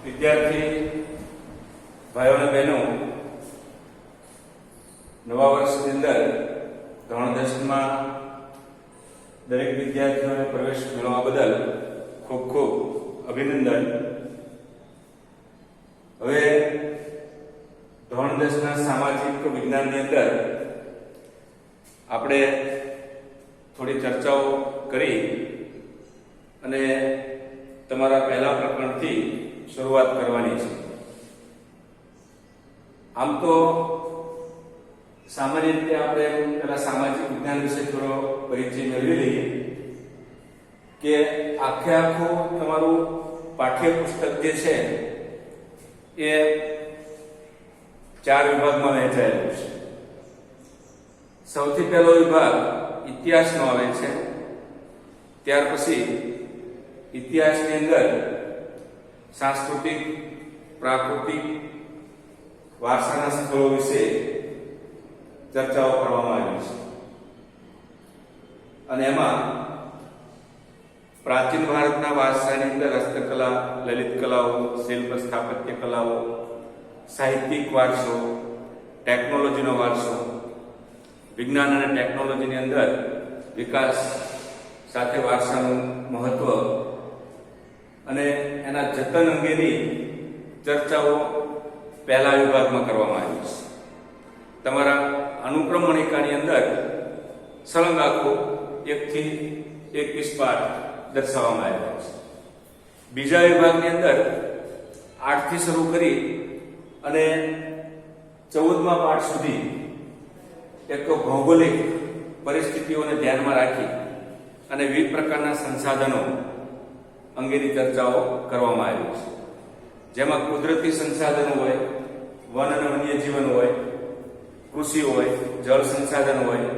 વિદ્યાર્થી ભાઈઓ અને બહેનો, નવા વર્ષની અંદર ધોરણ 10માં દરેક વિદ્યાર્થીઓને પ્રવેશ મેળવવા બદલ ખૂબ ખૂબ અભિનંદન. હવે ધોરણ 10ના સામાજિક વિજ્ઞાનની અંદર આપણે થોડી ચર્ચાઓ કરી અને તમારા પહેલા પ્રકરણથી શરૂઆત કરવાની છે. આમ તો સામાન્ય રીતે આપણે પહેલા સામાજિક વિજ્ઞાન વિશે થોડો પરિચય મેળવી લઈએ કે આખું તમારું પાઠ્યપુસ્તક જે છે એ 4 વિભાગમાં વહેંચાયેલું છે. સૌથી પહેલો વિભાગ ઇતિહાસનો આવે છે. ત્યાર પછી ઇતિહાસની અંદર સાંસ્કૃતિક, પ્રાકૃતિક, વારસાના સ્થળો વિશે ચર્ચાઓ કરવામાં આવી છે અને એમાં પ્રાચીન ભારતના વારસાની અંદર હસ્તકલા, લલિત કલાઓ, શિલ્પ સ્થાપત્ય કલાઓ, સાહિત્યિક વારસો, ટેકનોલોજીનો વારસો, વિજ્ઞાન અને ટેકનોલોજીની અંદર વિકાસ સાથે વારસાનું મહત્વ અને એના જતન અંગેની ચર્ચાઓ પહેલા વિભાગમાં કરવામાં આવી છે. તમારા અનુક્રમણિકાની અંદર સળંગ આખો 1 થી 21 પાઠ દર્શાવવામાં આવ્યા છે. બીજા વિભાગની અંદર 8 થી શરૂ કરી અને 14મા પાઠ સુધી એક ભૌગોલિક પરિસ્થિતિઓને ધ્યાનમાં રાખી અને વિવિધ પ્રકારના સંસાધનો અંગેની ચર્ચાઓ કરવામાં આવી છે. જેમાં કુદરતી સંસાધનો હોય, વન અને વન્ય જીવન હોય, કૃષિ હોય, જળ સંસાધન હોય,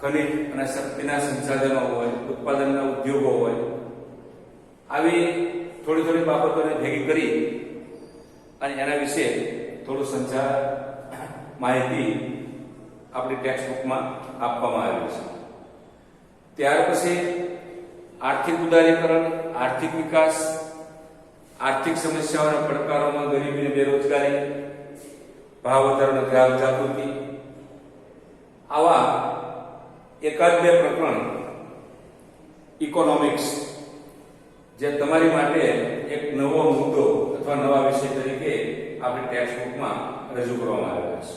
ખનિજ અને શક્તિના સંસાધનો હોય, ઉત્પાદનના ઉદ્યોગો હોય, આવી થોડી બાબતોને ભેગી કરી અને એના વિશે થોડું માહિતી આપણી ટેક્સ્ટ બુકમાં આપવામાં આવી છે. ત્યાર પછી આર્થિક ઉદારીકરણ, આર્થિક વિકાસ, આર્થિક સમસ્યાઓના પડકારોમાં ગરીબી અને બેરોજગારી, ભાવ વધારો અને ગ્રાહક જાગૃતિ, આવા 1-2 પ્રકરણ ઇકોનોમિક્સ જે તમારી માટે એક નવો મુદ્દો અથવા નવા વિષય તરીકે આપણી ટેક્સ્ટ બુકમાં રજૂ કરવામાં આવ્યા છે,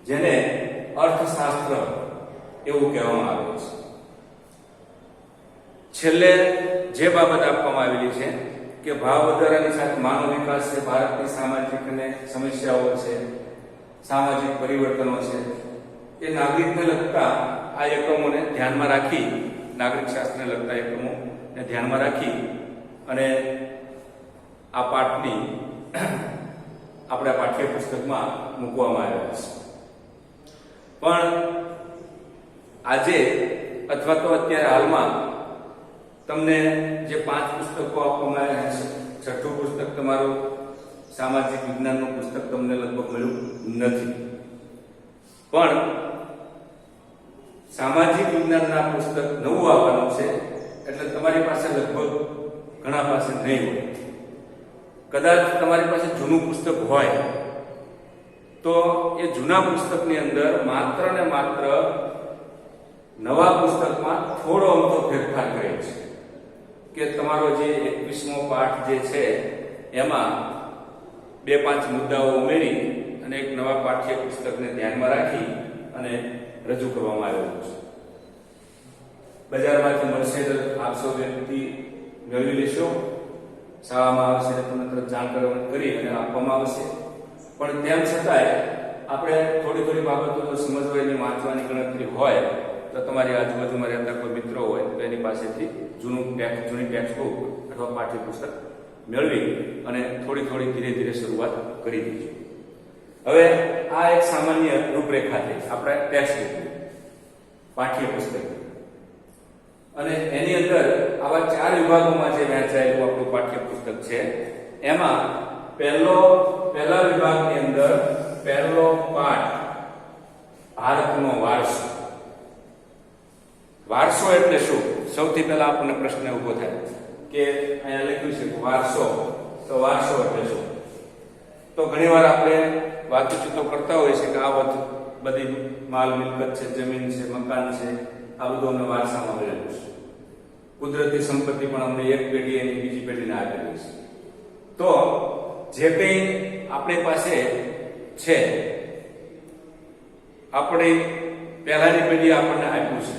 જેને અર્થશાસ્ત્ર એવું કહેવામાં આવે છે. છેલ્લે જે બાબત આપવામાં આવેલી છે કે ભાવ વધારાની સાથે માનવ વિકાસ છે, ભારતની સામાજિક અને સમસ્યાઓ છે, સામાજિક પરિવર્તનો છે, એ નાગરિકને લગતા આ એકમોને ધ્યાનમાં રાખી, નાગરિક શાસ્ત્રને લગતા એકમોને ધ્યાનમાં રાખી અને આ પાઠની આપણા પાઠ્યપુસ્તકમાં મૂકવામાં આવ્યા છે. પણ આજે અથવા તો અત્યારે હાલમાં તમને જે 5 પુસ્તકો આપવામાં આવ્યા છે, 6થું પુસ્તક તમારું સામાજિક વિજ્ઞાનનું પુસ્તક તમને લગભગ મળ્યું નથી. પણ સામાજિક વિજ્ઞાનના પુસ્તક નવું આવવાનું છે એટલે તમારી પાસે લગભગ ઘણા પાસે નહીં હોય. કદાચ તમારી પાસે જૂનું પુસ્તક હોય તો એ જૂના પુસ્તકની અંદર માત્ર ને માત્ર નવા પુસ્તકમાં થોડો અમથો ફેરફાર કરે છે કે તમારો જે 21મો પાઠ જે છે એમાં 2-5 મુદ્દાઓ ઉમેરી અને એક નવા પાઠ્ય પુસ્તકને ધ્યાનમાં રાખી અને રજૂ કરવામાં આવેલું છે. બજારમાંથી મળશે તો આપ સૌ વ્યક્તિ મેળવી લેશો, શાળામાં આવશે તો તમને તરત જાણ કરી અને આપવામાં આવશે. પણ તેમ છતાંય આપણે થોડી બાબતો જો સમજવાની, વાંચવાની ગણતરી હોય તો તમારી આજુબાજુમાં રહેતા કોઈ મિત્રો હોય તો એની પાસેથી જૂની ટેક્સ્ટ બુક અથવા પાઠ્યપુસ્તક મેળવી અને થોડી ધીરે શરૂઆત કરી દેજો. હવે આ એક સામાન્ય રૂપરેખા છે આપણા ટેક્સ્ટ બુકની, પાઠ્યપુસ્તક, અને એની અંદર આવા 4 વિભાગોમાં જે વહેંચાયેલું આપણું પાઠ્યપુસ્તક છે એમાં પહેલા વિભાગની અંદર પહેલો પાઠ ભારતનો વારસો. વારસો એટલે શું? સૌથી પહેલા આપણને પ્રશ્ન ઉભો થાય કે અહીંયા લખ્યું છે વારસો, તો તો વારસો એટલે શું? તો ઘણીવાર આપણે વાતચીતો કરતા હોઈએ છીએ કે આ બધી માલ મિલકત છે, જમીન છે, મકાન છે, આ બધું અમને વારસામાં મળેલું છે. કુદરતી સંપત્તિ પણ અમને એક પેઢી એની બીજી પેઢીને આપેલી છે. તો જે કંઈ આપણી પાસે છે, આપણી પહેલાની પેઢી આપણને આપ્યું છે,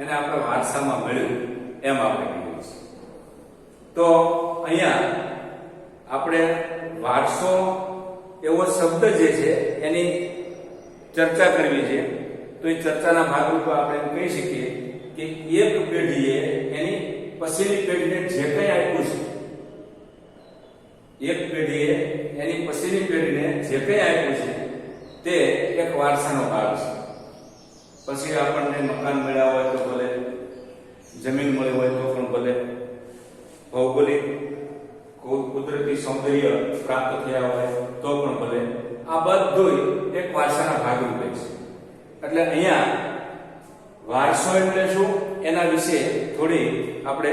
એને આપણે વારસામાં મળ્યું એમ આપણે કહીએ છીએ. તો અહીંયા આપણે વારસો એવો શબ્દ જે છે એની ચર્ચા કરવી છે. તો એ ચર્ચાના ભાગરૂપે આપણે એમ કહી શકીએ કે એક પેઢીએ એની પછીની પેઢીને જે કંઈ આપ્યું છે, એક પેઢીએ એની પછીની પેઢીને જે કંઈ આપ્યું છે તે એક વારસાનો ભાગ છે. પછી આપણને મકાન મળ્યા હોય તો ભલે, જમીન મળી હોય તો પણ ભલે, ભૌગોલિક કુદરતી સૌંદર્ય પ્રાપ્ત થયા હોય તો પણ ભલે, આ બધું એક વારસાના ભાગરૂપે છે. એટલે અહીંયા વારસો એટલે શું એના વિશે થોડી આપણે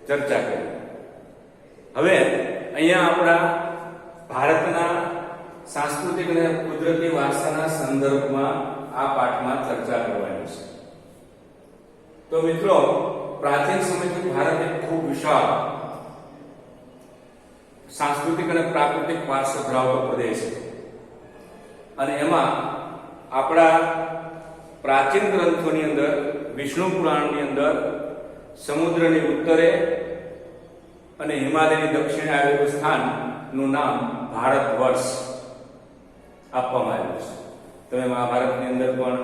ચર્ચા કરી. હવે અહીંયા આપણા ભારતના સાંસ્કૃતિક અને કુદરતી વારસાના સંદર્ભમાં આ પાઠમાં ચર્ચા કરવાની છે. તો મિત્રો, પ્રાચીન સમયથી ભારત એક ખૂબ વિશાળ સાંસ્કૃતિક અને પ્રાકૃતિક વારસો ધરાવતો પ્રદેશ છે. અને એમાં આપણા પ્રાચીન ગ્રંથોની અંદર, વિષ્ણુ પુરાણની અંદર સમુદ્રની ઉત્તરે અને હિમાલયની દક્ષિણે આવેલું સ્થાનનું નામ ભારત વર્ષ આપવામાં આવ્યું છે. તમે મહાભારતની અંદર પણ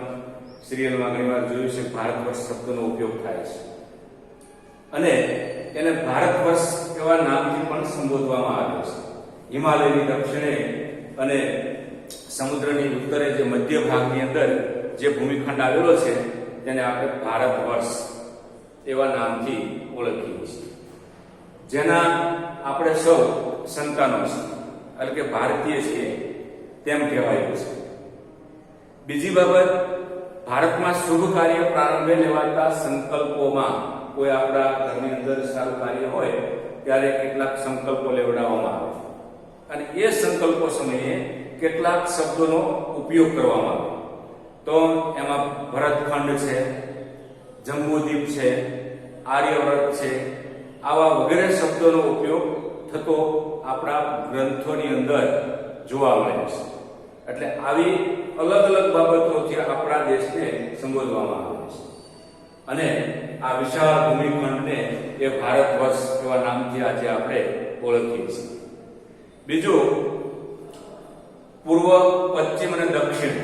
સિરિયલમાં ઘણીવાર જોયું છે ભારત વર્ષ શબ્દનો ઉપયોગ થાય છે. અને એને ભારત વર્ષ એવા નામથી પણ સંબોધવામાં આવે છે. હિમાલયની દક્ષિણે અને સમુદ્રની ઉત્તરે જે મધ્ય ભાગની અંદર જે ભૂમિખંડ આવેલો છે તેને આપણે ભારત વર્ષ એવા નામથી ઓળખીએ છીએ, જેના આપણે સૌ સંતાનો છીએ, એટલે કે ભારતીય છીએ તેમ કહેવાયું છે. બીજી બાબત, ભારતમાં શુભ કાર્ય પ્રારંભે લેવાતા સંકલ્પોમાં, કોઈ આપણા ઘરની અંદર સારું કાર્ય હોય ત્યારે કેટલાક સંકલ્પો લેવડાવવામાં આવે અને એ સંકલ્પો સમયે કેટલાક શબ્દોનો ઉપયોગ કરવામાં આવે. તો એમાં ભરતખંડ છે, જંબુદીપ છે, આર્યવ્રત છે, આવા વગેરે શબ્દોનો ઉપયોગ થતો આપણા ગ્રંથોની અંદર જોવા મળે છે. એટલે આવી અલગ અલગ બાબતોથી આપણા દેશને સંબોધવામાં આવે છે. અને આ વિશાળ ભૂમિખંડને એ ભારત વર્ષ એવા નામથી આજે આપણે ઓળખીએ છીએ. બીજું, પૂર્વ, પશ્ચિમ અને દક્ષિણ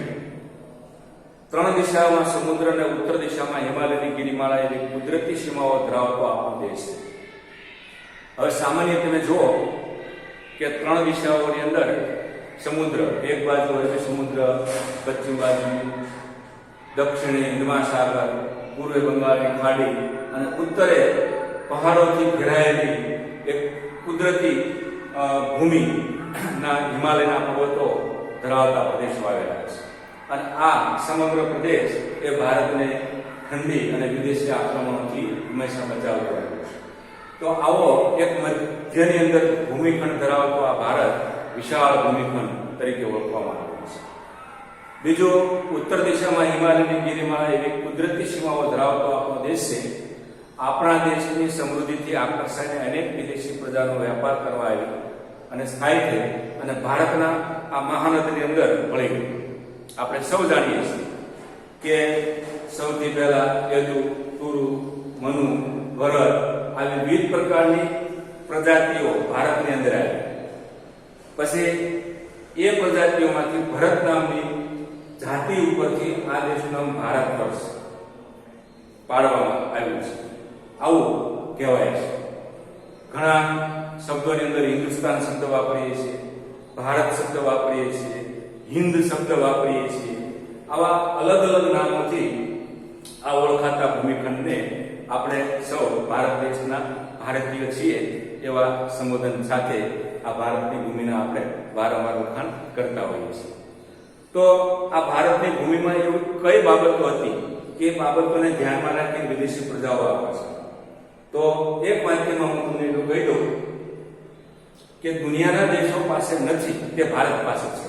ત્રણ દિશામાં સમુદ્ર અને ઉત્તર દિશામાં હિમાલયની ગિરિમાળા એવી કુદરતી સીમાઓ ધરાવતો આપણો દેશ છે. હવે સામાન્ય તમે જુઓ કે ત્રણ દિશાઓની અંદર સમુદ્ર, એક બાજુ એટલે સમુદ્ર, પશ્ચિમ બાજુ દક્ષિણે હિન્દ મહાસાગર, પૂર્વે બંગાળની ખાડી અને ઉત્તરે પહાડોથી ઘેરાયેલી એક કુદરતી ભૂમિના હિમાલયના પર્વતો ધરાવતા પ્રદેશો આવેલા છે. અને આ સમગ્ર પ્રદેશ એ ભારતને ઠંડી અને વિદેશી આક્રમણોથી હંમેશા બચાવતો રહ્યો છે. તો આવો એક મધ્યની અંદર ભૂમિખંડ ધરાવતો આ ભારત વિશાળ ભૂમિખંડ તરીકે ઓળખવામાં આવે છે. બીજું, ઉત્તર દિશામાં હિમાલયની ગિરિમાળા એવી કુદરતી સીમાઓ ધરાવતો આપણો દેશ છે. આપણા દેશની સમૃદ્ધિથી આકર્ષાઈને અનેક વિદેશી પ્રજાનો વેપાર કરવા આવ્યો અને સ્થાયી થઈ અને ભારતના આ મહાનદીની અંદર ભળી ગયું. આપણે સૌ જાણીએ છીએ કે સૌથી પહેલા યદુ, તુરુ, મનુ, વરદ આવી વિવિધ પ્રકારની પ્રજાતિઓ ભારતની અંદર આવી. પછી એ પ્રજાતિઓમાંથી ભરત નામની જાતિ ઉપરથી આ દેશનું નામ ભારત વર્ષ પાડવામાં આવ્યું છે, આવું કહેવાય છે. ઘણા શબ્દોની અંદર હિન્દુસ્તાન શબ્દ વાપરીએ છીએ, ભારત શબ્દ વાપરીએ છીએ, હિન્દ શબ્દ વાપરીએ છીએ. આવા અલગ અલગ નામોથી આ ઓળખાતા ભૂમિખંડને આપણે સૌ ભારત દેશના ભારતીય છીએ એવા સંબોધન સાથે આ ભારતની ભૂમિના આપણે વારંવાર વખાણ કરતા હોઈએ છીએ. તો આ ભારતની ભૂમિમાં એવું કઈ બાબતો હતી કે એ બાબતોને ધ્યાનમાં રાખીને વિદેશી પ્રજાઓ આવે છે. તો એક વાક્યમાં હું તમને એટલું કહી દઉં કે દુનિયાના દેશો પાસે નથી તે ભારત પાસે છે.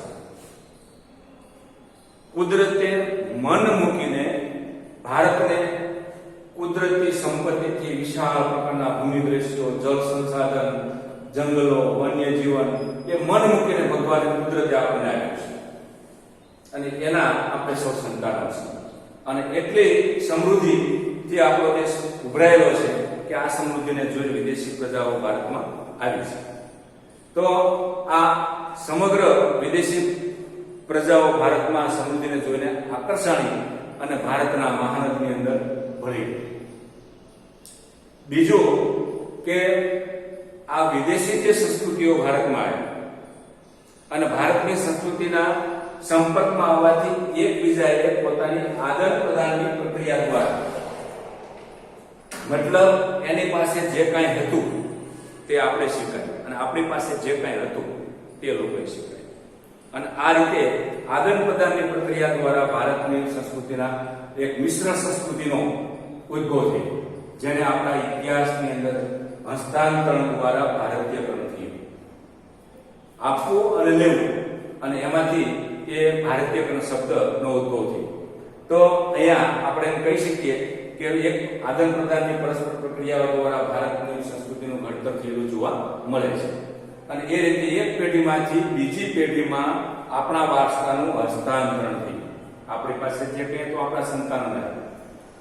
કુદરતે મન મૂકીને ભારતને કુદરતી સંપત્તિથી વિશાળ પ્રકારના ભૂમિ દ્રશ્યો, જળ સંસાધન, જંગલો, વન્યજીવન એ મન મૂકીને ભગવાને કુદરતે આપણને આપ્યું છે અને એના આપણે સૌ સંતાનો છે. અને એટલી સમૃદ્ધિથી આપણો દેશ ઉભરાયેલો છે કે આ સમૃદ્ધિને જોઈ વિદેશી પ્રજાઓ ભારતમાં આવી છે. તો આ સમગ્ર વિદેશી પ્રજાઓ ભારતમાં સમૃદ્ધિને જોઈને આકર્ષાણી અને ભારતના મહાનગરની અંદર ભળી. બીજું કે આ વિદેશી જે સંસ્કૃતિઓ ભારતમાં આવી અને ભારતની સંસ્કૃતિના સંપર્કમાં આવવાથી એકબીજાએ પોતાની આદાન પ્રદાનની પ્રક્રિયા દ્વારા, મતલબ એની પાસે જે કાંઈ હતું તે આપણે શીખાય અને આપણી પાસે જે કાંઈ હતું તે લોકોએ શીખાય અને આ રીતે આદાન પ્રદાનની પ્રક્રિયા દ્વારા ભારતની સંસ્કૃતિના એક મિશ્ર સંસ્કૃતિનો ઉદ્ભવ થયો, જેને આપણા ઇતિહાસની અંદર હસ્તાંતરણ દ્વારા ભારતીયકરણ થયું. આપવું અને લેવું અને એમાંથી એ ભારતીયકરણ શબ્દનો ઉદ્ભવ થયો. તો અહીંયા આપણે એમ કહી શકીએ કે એક આદાન પ્રદાનની પરસ્પર પ્રક્રિયાઓ દ્વારા ભારતની સંસ્કૃતિનું ઘડતર થયેલું જોવા મળે છે અને એ રીતે એક પેઢીમાંથી બીજી પેઢીમાં આપણા વારસાનું હસ્તાંતરણ થયું. આપણી પાસે જે કંઈ તો આપણા સંતાનોને,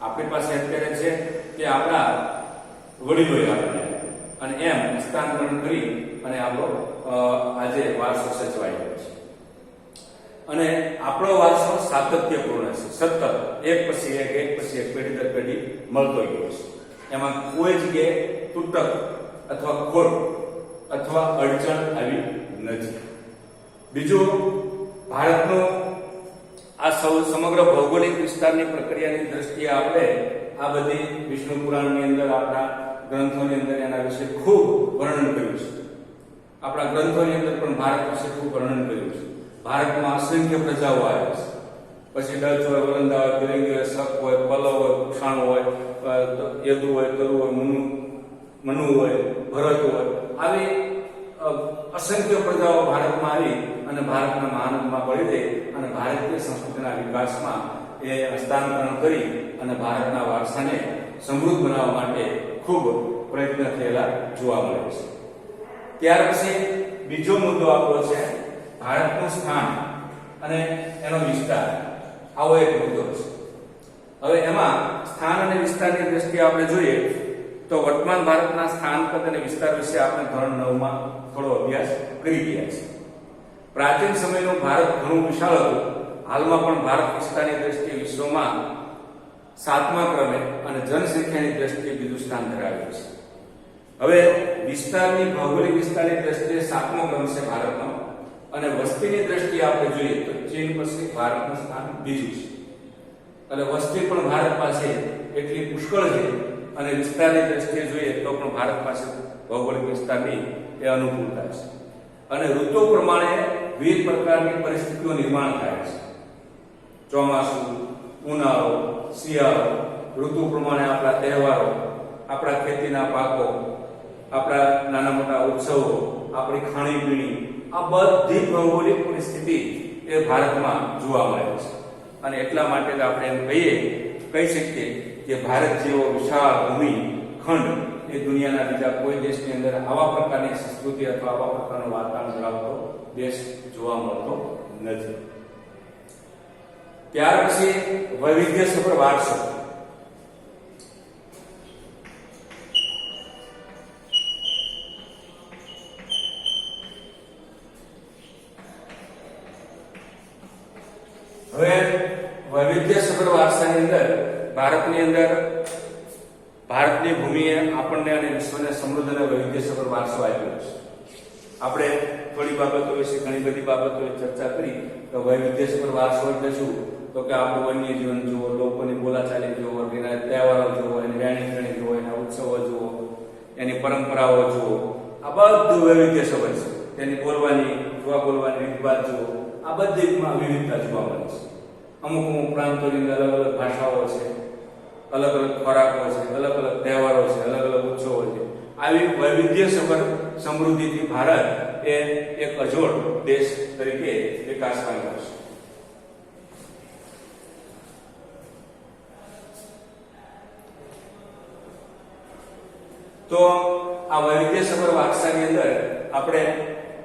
આપણી પાસે અત્યારે છે કે આપણા વડીલોએ આપણને, અને એમ હસ્તાંતરણ કરી અને આપણો આજે વારસો સચવાઈ ગયો છે. અને આપણો વારસો સાતત્યપૂર્ણ છે, સતત એક પછી એક પેઢી દર પેઢી મળતો ગયો છે. એમાં કોઈ જગ્યાએ તૂટક અથવા ખોટ અથવા અડચણ આવી નથી. બીજું, ભારતનો આ સમગ્ર ભૌગોલિક વિસ્તારની પ્રક્રિયાની દ્રષ્ટિએ આપણે આ બધી વિષ્ણુ પુરાણની અંદર, આપણા ગ્રંથોની અંદર એના વિશે ખૂબ વર્ણન કર્યું છે. આપણા ગ્રંથોની અંદર પણ ભારત વિશે ખૂબ વર્ણન કર્યું છે. ભારતમાં અસંખ્ય પ્રજાઓ આવે છે. પછી ડચ હોય, વલંદા હોય, ફિરંગી હોય, શક હોય, પલ્લવ હોય, કુષાણ હોય, યદુ હોય, તરુ હોય, મનુ હોય, ભરત હોય, આવી અસંખ્ય પ્રજાઓ ભારતમાં આવી અને ભારતના મહાનગરમાં ભળી દે અને ભારતીય સંસ્કૃતિના વિકાસમાં એ હસ્તાંતરણ કરી અને ભારતના વારસાને સમૃદ્ધ બનાવવા માટે ખૂબ પ્રયત્ન થયેલા જોવા મળે છે. ત્યાર પછી બીજો મુદ્દો આપણો છે ભારતનું સ્થાન અને એનો વિસ્તાર. આવો એક મુદ્દો છે. હવે એમાં સ્થાન અને વિસ્તારની દ્રષ્ટિએ આપણે જોઈએ તો વર્તમાન ભારતના સ્થાન પદ અને વિસ્તાર વિશે આપણે ધોરણ 9 માં થોડો અભ્યાસ કરી ગયા છે. પ્રાચીન સમયનું ભારત ઘણું વિશાળ હતું. હાલમાં પણ ભારત વિસ્તારની દ્રષ્ટિએ વિશ્વમાં 7મા ક્રમે અને જનસંખ્યાની દ્રષ્ટિએ બીજું સ્થાન ધરાવે છે. હવે વિસ્તારની, ભૌગોલિક વિસ્તારની દ્રષ્ટિએ 7મો ક્રમ છે ભારતનો અને વસ્તીની દ્રષ્ટિએ આપણે જોઈએ તો ચીન પછી ભારતનું સ્થાન બીજું છે. એટલે વસ્તી પણ ભારત પાસે એટલી પુષ્કળ છે અને વિસ્તારની દ્રષ્ટિએ જોઈએ તો પણ ભારત પાસે ભૌગોલિક વિસ્તારની એ અનુકૂળતા છે. અને ઋતુ પ્રમાણે વિવિધ પ્રકારની પરિસ્થિતિઓ નિર્માણ થાય છે. ચોમાસું, ઉનાળો, શિયાળો, ઋતુ પ્રમાણે આપણા તહેવારો, આપણા ખેતીના પાકો, આપણા નાના મોટા ઉત્સવો, આપણી ખાણીપીણી, આ બધી ભૌગોલિક પરિસ્થિતિ એ ભારતમાં જોવા મળે છે. અને એટલા માટે જ આપણે એમ કહી શકીએ કે ભારત જેવો વિશાળ ભૂમિ ખંડ એ દુનિયાના બીજા કોઈ દેશની અંદર આવા પ્રકારની સંસ્કૃતિ અથવા આવા પ્રકારનું વાતાવરણ ધરાવતો દેશ જોવા મળતો નથી. ત્યાર પછી વૈવિધ્યસભર વારસો. હવે વૈવિધ્યસભર વારસાની અંદર ભારતની ભૂમિએ આપણને અને વિશ્વને સમૃદ્ધ અને વૈવિધ્યસભર વારસો આપ્યો છે. આપણે થોડી બાબતો વિશે ઘણી બધી બાબતો ચર્ચા કરી તો વૈવિધ્યસભર વારસો એટલે શું? તો કે આપણું વન્ય જીવન જુઓ, લોકોની બોલાચાલી જુઓ, એના તહેવારો જુઓ, એની રહેણી જુઓ, એના ઉત્સવો જુઓ, એની પરંપરાઓ જુઓ, આ બધું વૈવિધ્યસભર છે. તેની બોલવાની રીતભાત જુઓ, આ બધીમાં વિવિધતા જોવા મળે છે. અમુક પ્રાંતોની અંદર અલગ અલગ ભાષાઓ છે, અલગ અલગ ખોરાકો છે, અલગ અલગ તહેવારો છે, અલગ અલગ ઉત્સવો છે. આવી વૈવિધ્યસભર સમૃદ્ધિથી ભારત એ એક અજોડ દેશ તરીકે વિકાસ પામ્યો છે. તો આ વૈવિધ્યસભર વારસાની અંદર આપણે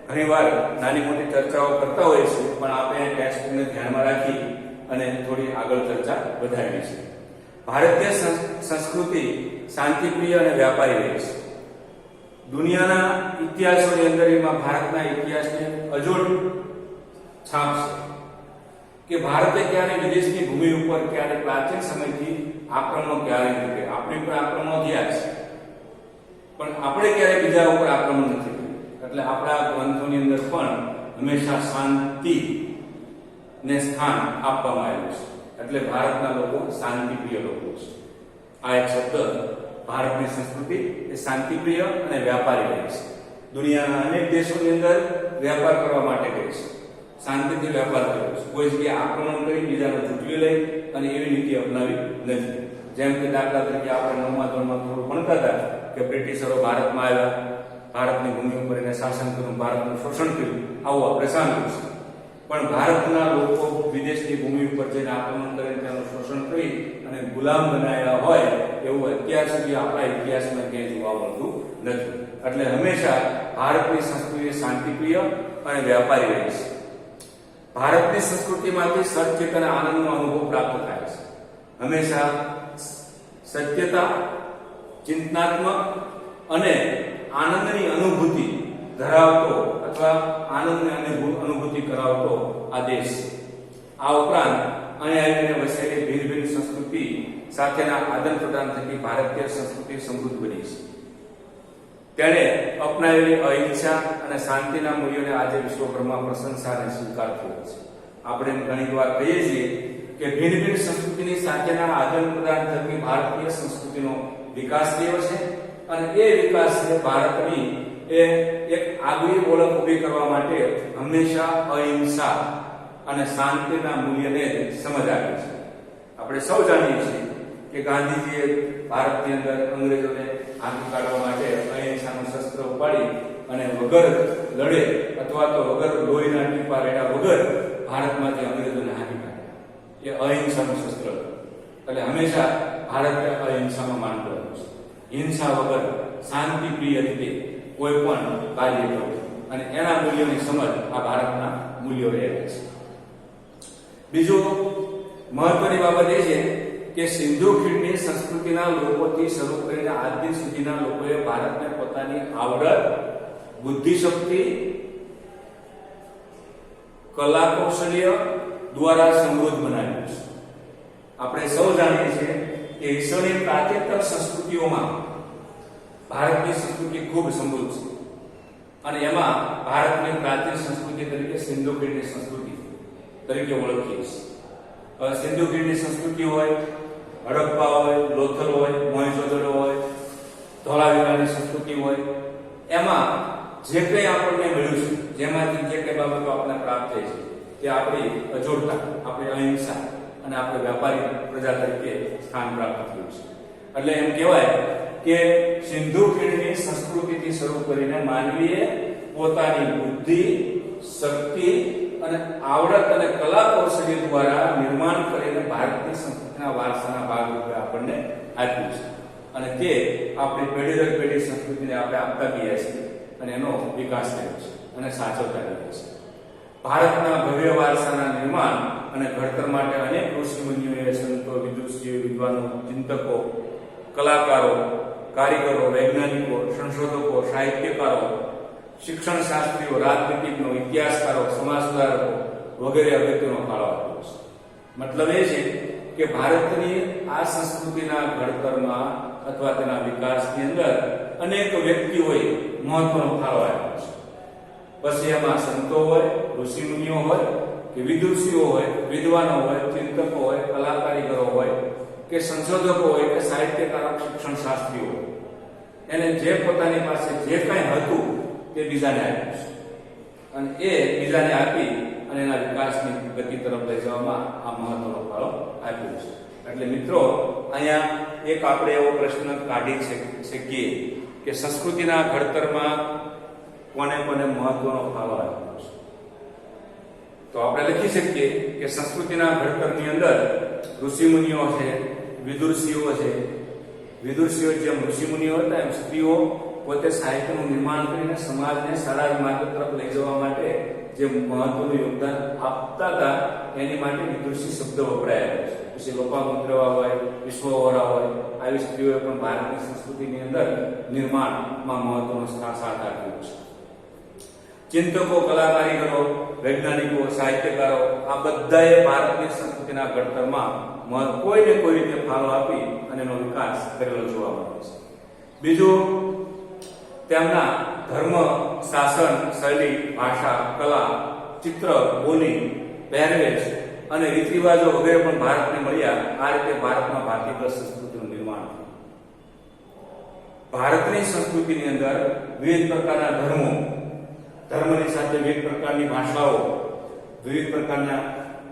ઘણીવાર નાની મોટી ચર્ચાઓ કરતા હોઈએ છીએ, પણ આપણે ટેક્સ્ટને ધ્યાનમાં રાખી અને થોડી આગળ ચર્ચા વધારવી છે. ભારતીય સંસ્કૃતિ શાંતિપ્રિય અને વ્યાપારી રહી છે. દુનિયાના ઇતિહાસોની અંદર એમાં ભારતના ઇતિહાસની અજોડ છાપ છે કે ભારતે ક્યારે વિદેશની ભૂમિ ઉપર ક્યારે પ્રાચીન સમયથી આક્રમણો ક્યારે નથી, આપણી પર આક્રમણો થયા છે, પણ આપણે ક્યારે બીજા ઉપર આક્રમણ નથી કર્યું. એટલે આપણા ગ્રંથોની અંદર પણ હંમેશા શાંતિ ને સ્થાન આપવામાં આવ્યું છે. એટલે ભારતના લોકો શાંતિપ્રિય લોકો છે. આ એક શબ્દ ભારતની સંસ્કૃતિ એ શાંતિપ્રિય અને વ્યાપારી રહી છે. દુનિયાના અનેક દેશોની અંદર વેપાર કરવા માટે ગઈ છે, શાંતિથી વેપાર કર્યો છે. કોઈ જગ્યાએ આક્રમણ કરી બીજાને ઝૂંટવી લઈ અને એવી નીતિ અપનાવી નથી. જેમ કે દાખલા તરીકે આપણે 9મા ધોરણમાં થોડું ભણતા હતા કે બ્રિટિશરો ભારતમાં આવ્યા, ભારતની ભૂમિ ઉપર એને શાસન કર્યું, ભારતનું શોષણ કર્યું, આવું આપણે સાંભળ્યું છે. પણ ભારતના લોકો વિદેશની ભૂમિ ઉપર જઈને આક્રમણ કરીને તેનું શોષણ કરી અને ગુલામ બનાવ્યા હોય એવું અત્યાર સુધી આપણા ઇતિહાસમાં ક્યાંય જોવા મળતું નથી. એટલે હંમેશા ભારતની સંસ્કૃતિ શાંતિપ્રિય અને વ્યાપારી રહી છે. ભારતની સંસ્કૃતિમાંથી સચેત અને આનંદનો અનુભવ પ્રાપ્ત થાય છે. હંમેશા સત્યતા, ચિંતનાત્મક અને આનંદની અનુભૂતિ ધરાવતો અથવા આનંદની અનુભૂતિ કરાવતો આ દેશ છે. આ ઉપરાંત અહીં આવીને વસેલી ભિન્ન ભિન્ન સંસ્કૃતિ સાથેના આદાન પ્રદાન થકી ભારતીય સંસ્કૃતિ સમૃદ્ધ બની છે. તેણે અપનાવેલી અહિંસા અને શાંતિના મૂલ્યોને આજે વિશ્વભરમાં પ્રશંસા અને સ્વીકાર થયો છે. આપણે ઘણી વાર કહીએ છીએ કે ભિન્ન ભિન્ન સંસ્કૃતિની સાથેના આદાન પ્રદાન થકી ભારતીય સંસ્કૃતિનો વિકાસ થયો છે અને એ વિકાસને ભારતની એક આગવી ઓળખ ઊભી કરવા માટે હંમેશા અહિંસા અને શાંતિના મૂલ્યને સમજ આપી છે. આપણે સૌ જાણીએ છીએ કે ગાંધીજીએ ભારતની અંદર અંગ્રેજોને હાંકી કાઢવા માટે અહિંસાનું શસ્ત્ર ઉપાડી અને વગર લડે અથવા તો વગર લોહીના ટીપા રેડા વગર ભારતમાંથી અંગ્રેજોને હાંકી કાઢ્યા. એ અહિંસાનું શસ્ત્ર હતું. એટલે હંમેશા ભારતે અહિંસામાં માન કર્યું છે. હિંસા વગર શાંતિપ્રિય રીતે કોઈ પણ કાર્ય કરવું અને એના મૂલ્યોની સમજ આ ભારતના મૂલ્યો રહે છે. બીજું મહત્વની બાબત એ છે કે સિંધુ ખીણની સંસ્કૃતિના લોકોથી શરૂ કરીને આજ દિન સુધીના લોકોએ ભારતને પોતાની આવડત, બુદ્ધિશક્તિ, કલા કૌશલ્ય દ્વારા સમૃદ્ધ બનાવ્યું છે. આપણે સૌ જાણીએ છીએ કે વિશ્વની પ્રાચીનતમ સંસ્કૃતિઓમાં ભારતની સંસ્કૃતિ ખૂબ સમૃદ્ધ છે અને એમાં ભારતની પ્રાચીન સંસ્કૃતિ તરીકે સિંધુ ખીણની સંસ્કૃતિ તરીકે ઓળખીએ છીએ. સિંધુ ખીણની સંસ્કૃતિ હોય, હડપ્પા હોય, લોથલ હોય, મોહેંજો-દડો હોય, ધોળાવીરાની સંસ્કૃતિ હોય, એમાં જે કંઈ આપણને મળ્યું છે, જેમાંથી જે કંઈ બાબતો આપણને પ્રાપ્ત થઈ છે તે આપણી અજોડતા, આપણી અહિંસા અને આપણે વ્યાપારી પ્રજા તરીકે સ્થાન પ્રાપ્ત થયું છે. એટલે એમ કહેવાય કે સિંધુ ખીણની સંસ્કૃતિથી શરૂ કરીને માનવીએ પોતાની બુદ્ધિ, શક્તિ અને આવડત અને કલા કૌશલ્ય દ્વારા નિર્માણ કરીને ભારતની સંસ્કૃતિના વારસાના ભાગરૂપે આપણને આપ્યું છે અને તે આપણી પેઢી દર પેઢી સંસ્કૃતિને આપણે આપતા ગયા છીએ અને એનો વિકાસ થયો છે અને સાચવતા રહ્યા છે. ભારતના ભવ્ય વારસાના નિર્માણ અને ઘડતર માટે અનેક ઋષિમુનિઓએ, સંતો, વિદુષીઓ, વિદ્વાનો, ચિંતકો, કલાકારો, કારીગરો, વૈજ્ઞાનિકો, સંશોધકો, સાહિત્યકારો, શિક્ષણ શાસ્ત્રીઓ, રાજનીતિજ્ઞો, ઇતિહાસકારો, સમાજ સુધારકો વગેરે અગત્યનો ફાળો આપ્યો છે. મતલબ એ છે કે ભારતની આ સંસ્કૃતિના ઘડતરમાં અથવા તેના વિકાસની અંદર અનેક વ્યક્તિઓએ મહત્વનો ફાળો આપ્યો છે. પછી એમાં સંતો હોય, ઋષિમુનિઓ હોય કે વિદુષીઓ હોય, વિદ્વાનો હોય, ચિંતકો હોય, કલાકારીગરો હોય કે સંશોધકો હોય કે સાહિત્યકારો, શિક્ષણ શાસ્ત્રીઓ હોય, એને જે પોતાની પાસે જે કંઈ હતું તે બીજાને આપ્યું છે અને એ બીજાને આપી અને એના વિકાસની ગતિ તરફ લઈ જવામાં આ મહત્વનો ફાળો આપ્યો છે. એટલે મિત્રો, અહીંયા એક આપણે એવો પ્રશ્ન કાઢી શકીએ કે સંસ્કૃતિના ઘડતરમાં કોને કોને મહત્વનો ફાળો આપ્યો છે. તો આપણે લખી શકીએ કે સંસ્કૃતિના ઘડતરની અંદર ઋષિમુનિઓ છે, વિદુષીઓ છે. વિદુષીઓ જેમ ઋષિમુનિઓ હતા એમ સ્ત્રીઓ પોતે સાહિત્યનું નિર્માણ કરીને સમાજને સારા માર્ગ તરફ લઈ જવા માટે જે મહત્વનું યોગદાન આપતા હતા એની માટે વિદુષી શબ્દ વપરાયેલો છે. પછી લોપામુદ્રા હોય, વિશ્વવરા હોય, આવી સ્ત્રીઓએ પણ ભારતની સંસ્કૃતિની અંદર નિર્માણમાં મહત્વનો સાથ આપ્યો છે. ચિંતકો, કલાકારીગરો, વૈજ્ઞાનિકો, સાહિત્યકારો આ બધાએ ભારતની સંસ્કૃતિના ઘડતરમાં કોઈને કોઈ રીતે ફાળો આપી અને એનો વિકાસ કરેલો જોવા મળે છે. બીજું, તેમના ધર્મ, શાસન, શૈલી, ભાષા, કલા, ચિત્ર, બોલી, પહેરવેશ અને રીત રિવાજો વગેરે પણ ભારતને મળ્યા. આ રીતે ભારતમાં ભારતીય સંસ્કૃતિનું નિર્માણ થયું. ભારતની સંસ્કૃતિની અંદર વિવિધ પ્રકારના ધર્મો, ધર્મની સાથે વિવિધ પ્રકારની ભાષાઓ, વિવિધ પ્રકારના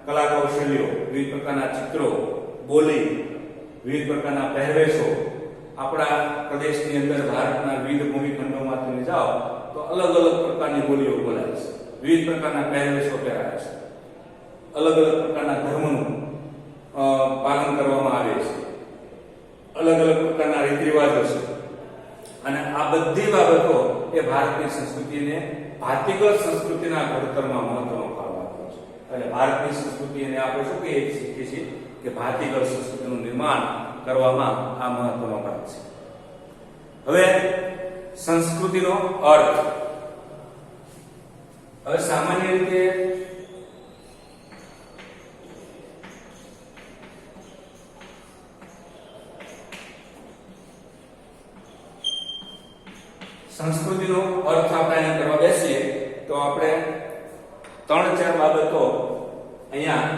કલા કૌશલ્યો, વિવિધ પ્રકારના ચિત્રો, બોલી, વિવિધ પ્રકારના પહેરવેશો. આપણા પ્રદેશની અંદર ભારતના વિવિધ ભૂમિખંડોમાં તમે જાઓ તો અલગ અલગ પ્રકારની બોલીઓ બોલાય છે, વિવિધ પ્રકારના પહેરવેશો પહેરાય છે, અલગ અલગ પ્રકારના ધર્મનું પાલન કરવામાં આવે છે, અલગ અલગ પ્રકારના રીત રિવાજો છે. અને આ બધી બાબતો એ ભારતની સંસ્કૃતિને, ભારતીય સંસ્કૃતિના ઘડતરમાં મહત્વનો ફાળો આપ્યો છે. એટલે ભારતની સંસ્કૃતિને આપણે શું કહીએ છીએ કે ભારતીય સંસ્કૃતિનું નિર્માણ કરવામાં આ મહત્વનો ભાગ છે. હવે સંસ્કૃતિનો અર્થ. હવે સામાન્ય રીતે સંસ્કૃતિનો અર્થ આપણે કરવા બેસીએ તો આપણે 3-4 બાબતો અહીંયા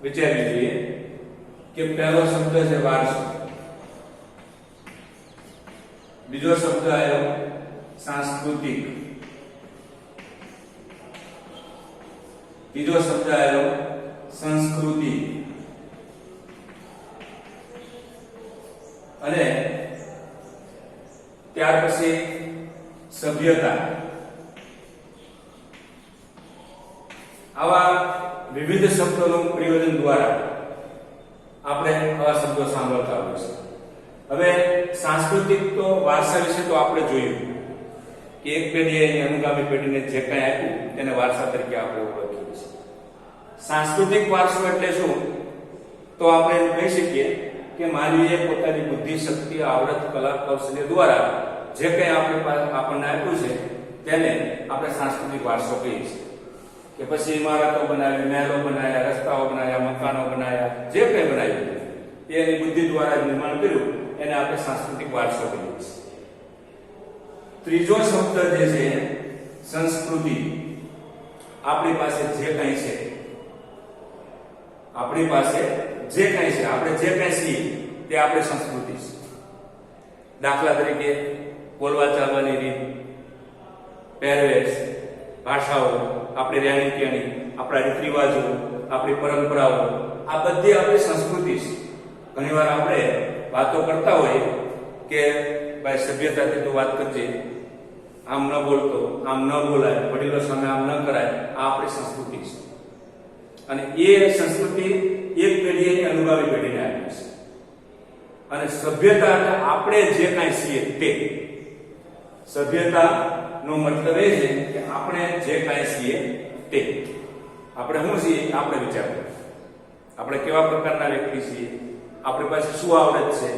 વિચારવી જોઈએ. કે પહેલો શબ્દ છે વારસો, બીજો શબ્દ આવ્યો સાંસ્કૃતિક, ત્રીજો શબ્દ આવ્યો સંસ્કૃતિ અને ત્યાર પછી સભ્યતા. આવા વિવિધ શબ્દોનું પ્રયોજન દ્વારા આપણે આવા શબ્દો સાંભળતા હોઈએ છીએ. હવે સાંસ્કૃતિક તો વારસા વિશે તો આપણે જોયું કે એક પેઢીએ એની અનુગામી પેઢીને જે કંઈ આપ્યું તેને વારસા તરીકે આપણે ઓળખીએ છીએ. સાંસ્કૃતિક વારસો એટલે શું? તો આપણે એમ કહી શકીએ કે માનવીએ પોતાની બુદ્ધિ, શક્તિ, આવડત, કલા, કૌશલ્ય દ્વારા જે કંઈ આપણને આપ્યું છે તેને આપણે સાંસ્કૃતિક વારસો કહીએ છીએ. કે પછી ઇમારતો બનાવી, મહેલો બનાવ્યા, રસ્તાઓ બનાવ્યા, મકાનો બનાવ્યા, જે કંઈ બનાવ્યું એની બુદ્ધિ દ્વારા નિર્માણ કર્યું એને આપણે સાંસ્કૃતિક વારસો કહીએ છીએ. ત્રીજો શબ્દ જે છે સંસ્કૃતિ. આપણી પાસે જે કંઈ છે, આપણી પાસે જે કંઈ છે, આપણે જે કંઈ છીએ તે આપણી સંસ્કૃતિ છે. દાખલા તરીકે બોલવા ચાલવાની રીત, પહેરવેશ, ભાષાઓ, આપણી રહેણી કહેણી, આપણા રીત રિવાજો, આપણી પરંપરાઓ, આ બધી આપણી સંસ્કૃતિ છે. ઘણીવાર આપણે વાતો કરતા હોઈએ કે ભાઈ સભ્યતાથી તો વાત કરજે, આમ ન બોલતો, આમ ન બોલાય, વડીલો સામે આમ ન કરાય, આ આપણી સંસ્કૃતિ છે. અને એ સંસ્કૃતિ એક પેઢીએ અનુગામી પેઢીને આપી છે. અને સભ્યતા એટલે આપણે જે કાંઈ છીએ તે. સભ્યતાનો મતલબ એ છે કે આપણે જે કાંઈ છીએ તે. આપણે શું છીએ આપણે વિચારવું. આપણે કેવા પ્રકારના વ્યક્તિ છીએ, આપણી પાસે શું આવડત છે,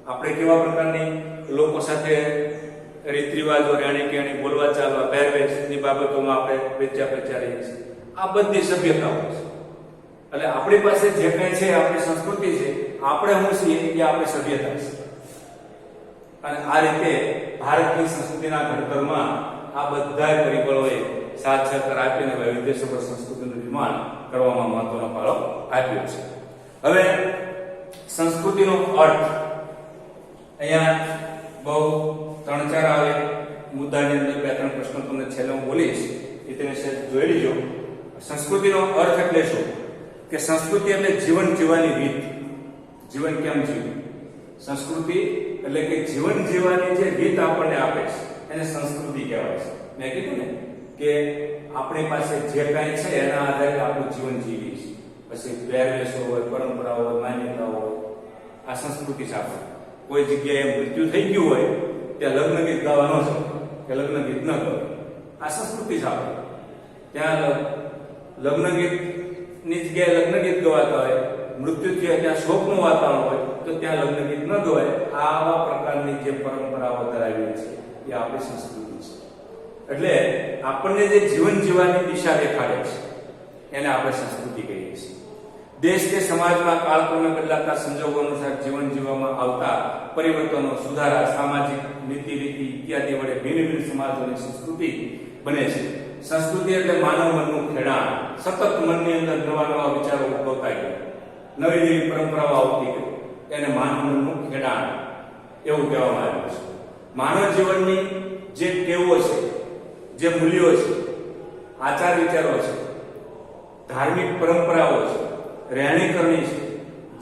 આપણે કેવા પ્રકારની લોકો સાથે રીત રિવાજો, રહેણી કહેણી, બોલવા ચાલવા, પહેરવેશની બાબતોમાં આપણે વેચ્યા રહીએ છીએ. આ બધી સભ્યતાઓ છે. એટલે આપણી પાસે જે કંઈ છે, આપણી સંસ્કૃતિ છે, આપણે શું છીએ એ આપણી સભ્યતા છે. અને આ રીતે ભારતની સંસ્કૃતિના ઘડતરમાં આ બધા પરિબળોએ સાથ સહકાર આપીને વૈવિધ્યસભર સંસ્કૃતિનું નિર્માણ કરવામાં મહત્વનો ફાળો આપ્યો છે. હવે સંસ્કૃતિનો અર્થ અહીંયા બહુ 3-4 આવે મુદ્દાની અંદર 2-3 પ્રશ્નો તમને છેલ્લે હું બોલીશ એ તમે જોઈ લીજો. સંસ્કૃતિનો અર્થ એટલે શું? કે સંસ્કૃતિ એટલે જીવન જીવવાની રીત. જીવન કેમ જીવવું? સંસ્કૃતિ એટલે કે જીવન જીવવાની જે રીત આપણને આપે છે એને સંસ્કૃતિ કહેવાય છે. મેં કીધું ને કે આપણી પાસે જે કાંઈ છે એના આધારે આપણું જીવન જીવીએ છીએ. પછી પહેરવેશો હોય, પરંપરાઓ હોય, માન્યતાઓ હોય, આ સંસ્કૃતિ છે આપણે. કોઈ જગ્યાએ મૃત્યુ થઈ ગયું હોય ત્યાં લગ્ન ગીત ગાવા ન જવું કે લગ્ન ગીત ન ગાવું, આ સંસ્કૃતિ છે આપણે. ત્યાં લગ્ન ગીતની જગ્યાએ લગ્ન ગીત ગવાતા હોય, મૃત્યુ થયા ત્યાં શોકનું વાતાવરણ હોય તો ત્યાં લગ્ન ગીત ન ગવાય. આવા પ્રકારની જે પરંપરાઓ ધરાવી છે એ આપણી સંસ્કૃતિ છે. એટલે આપણને જે જીવન જીવવાની દિશા દેખાડે છે એને આપણે સંસ્કૃતિ કહીએ છીએ. દેશ કે સમાજમાં કાળક્રમે બદલાતા સંજોગો અનુસાર જીવન જીવવામાં આવતા પરિવર્તનો, સુધારા, સામાજિક નીતિ રીતિ ઇત્યાદિ વડે ભિન્ન ભિન્ન સમાજોની સંસ્કૃતિ બને છે. સંસ્કૃતિ એટલે માનવ મનનું ખેડાણ. સતત મનની અંદર નવા નવા વિચારો ઉદ્ભવતા ગયા, નવી નવી પરંપરાઓ આવતી ગઈ, એને માનવ મનનું ખેડાણ એવું કહેવામાં આવ્યું છે. માનવ જીવનની જે ટેવો છે, જે મૂલ્યો છે, આચાર વિચારો છે, ધાર્મિક પરંપરાઓ છે, રહેણીકરણી છે,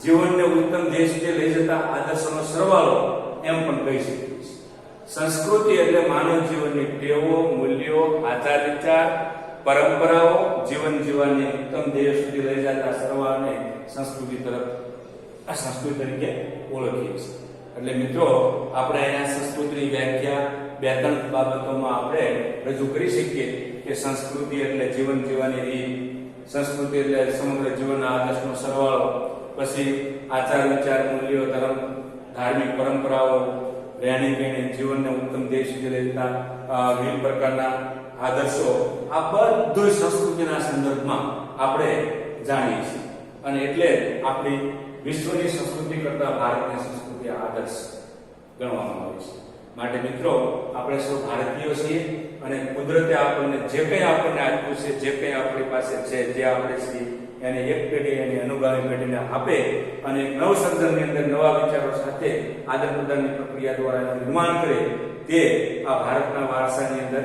જીવનને ઉત્તમ ધ્યેય સુધી લઈ જતા આદર્શોનો સરવાળો એમ પણ કહી શકીએ છીએ. સંસ્કૃતિ એટલે માનવ જીવનની ટેવો, મૂલ્યો, આચાર વિચાર, પરંપરાઓ, જીવન જીવનને ઉત્તમ ધ્યેય સુધી લઈ જતા સરવાળાને સંસ્કૃતિ તરીકે ઓળખીએ છીએ. એટલે મિત્રો, આપણે અહીંયા સંસ્કૃતિની વ્યાખ્યા બે ત્રણ બાબતોમાં આપણે રજૂ કરી શકીએ કે સંસ્કૃતિ એટલે જીવન જીવવાની રીત, સંસ્કૃતિ એટલે સમગ્ર જીવનના આદર્શનો સરવાળો, પછી આચાર વિચાર, મૂલ્યો, ધર્મ, ધાર્મિક પરંપરાઓ, રહેણીકરણી, જીવનને ઉત્તમ ધ્યેય સુધી લઈ જતા વિવિધ પ્રકારના આદર્શો, આ બધું સંસ્કૃતિના સંદર્ભમાં આપણે જાણીએ છીએ. અને એટલે આપણી વિશ્વની સંસ્કૃતિ કરતા ભારતની સંસ્કૃતિ આદર્શ ગણવામાં આવે છે. માટે મિત્રો, આપણે સૌ ભારતીયો છીએ અને કુદરતે આપણને જે કંઈ આપણને આપ્યું છે, જે કંઈ આપણી પાસે છે, જે આપણે છીએ એને એક પેઢી એની અનુગામી પેઢીને આપે અને નવસર્જનની અંદર નવા વિચારો સાથે આદાન પ્રદાનની પ્રક્રિયા દ્વારા નિર્માણ કરે, તે આ ભારતના વારસાની અંદર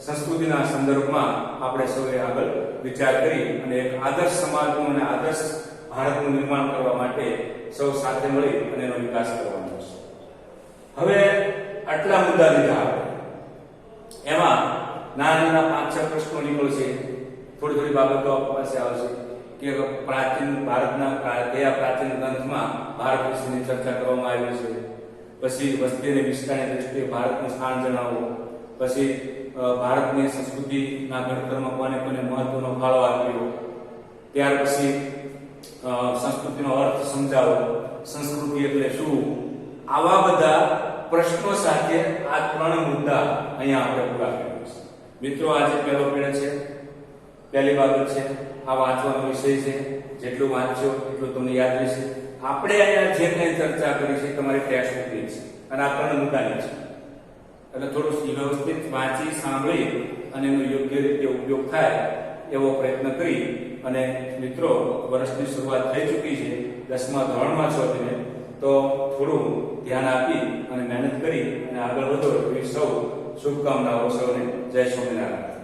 સંસ્કૃતિના સંદર્ભમાં આપણે સૌએ આગળ વિચાર કરી અને એક આદર્શ સમાજનું અને આદર્શ ભારતનું નિર્માણ કરવા માટે સૌ સાથે મળી અને એનો વિકાસ કરવાનો છે. હવે આટલા મુદ્દા લીધા આપણે, એમાં નાના નાના 5-6 પ્રશ્નો નીકળશે. થોડી બાબતો આપણી પાસે આવશે કે પ્રાચીન ભારતના કયા પ્રાચીન ગ્રંથમાં ભારત વિશેની ચર્ચા કરવામાં આવી છે, પછી વસ્તીની વિસ્તારની દ્રષ્ટિએ ભારતનું સ્થાન જણાવો, પછી ભારતની સંસ્કૃતિના ઘડતરમાં કોને કોને મહત્વનો ફાળો આપ્યો, ત્યાર પછી સંસ્કૃતિનો અર્થ સમજાવો, સંસ્કૃતિ એટલે શું, આવા બધા પ્રશ્નો સાથે આ 3 મુદ્દા અહીંયા આપણે પૂરા કર્યા છે. મિત્રો, આજે પહેલો પેડ છે, પહેલી બાબત છે, આ વાંચવાનો વિષય છે. જેટલું વાંચો એટલું તમને યાદ રહેશે. આપણે અહીંયા જે કંઈ ચર્ચા કરી છે તમારી ટેક્સ્ટ બુકની છે અને આ 3 મુદ્દાની છે. એટલે થોડું વ્યવસ્થિત વાંચી, સાંભળી અને એનો યોગ્ય રીતે ઉપયોગ થાય એવો પ્રયત્ન કરી. અને મિત્રો, વર્ષની શરૂઆત થઈ ચૂકી છે, 10મા ધોરણમાં છો તમે, તો થોડું ધ્યાન આપી અને મહેનત કરી અને આગળ વધો એવી સૌ શુભકામનાઓ. સૌને જય સ્વામિનારાયણ.